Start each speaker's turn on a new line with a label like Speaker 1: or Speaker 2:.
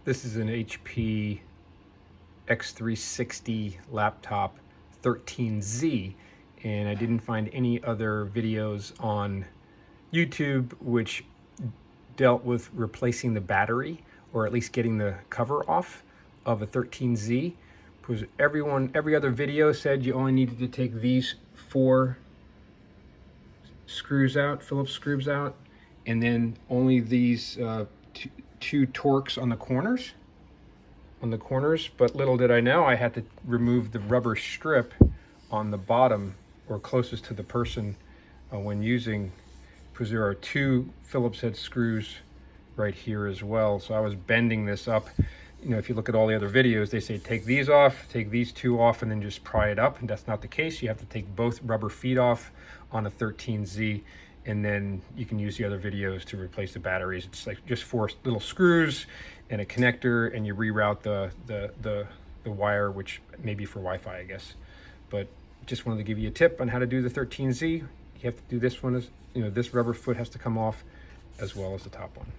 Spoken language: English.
Speaker 1: This is an HP X360 laptop 13Z, and I didn't find any other videos on YouTube which dealt with replacing the battery, or at least getting the cover off of a 13Z, because every other video said you only needed to take these 4 screws out, Phillips screws out, and then only these two Torx on the corners. But little did I know I had to remove the rubber strip on the bottom, or closest to the person, when using, because there are 2 Phillips head screws right here as well. So I was bending this up. You know, if you look at all the other videos, they say take these off, take these 2 off, and then just pry it up. And that's not the case. You have to take both rubber feet off on a 13Z, and then you can use the other videos to replace the batteries. It's like just 4 little screws and a connector, and you reroute the wire, which may be for Wi-Fi, I guess. But just wanted to give you a tip on how to do the 13Z. You have to do this one, you know, this rubber foot has to come off as well as the top one.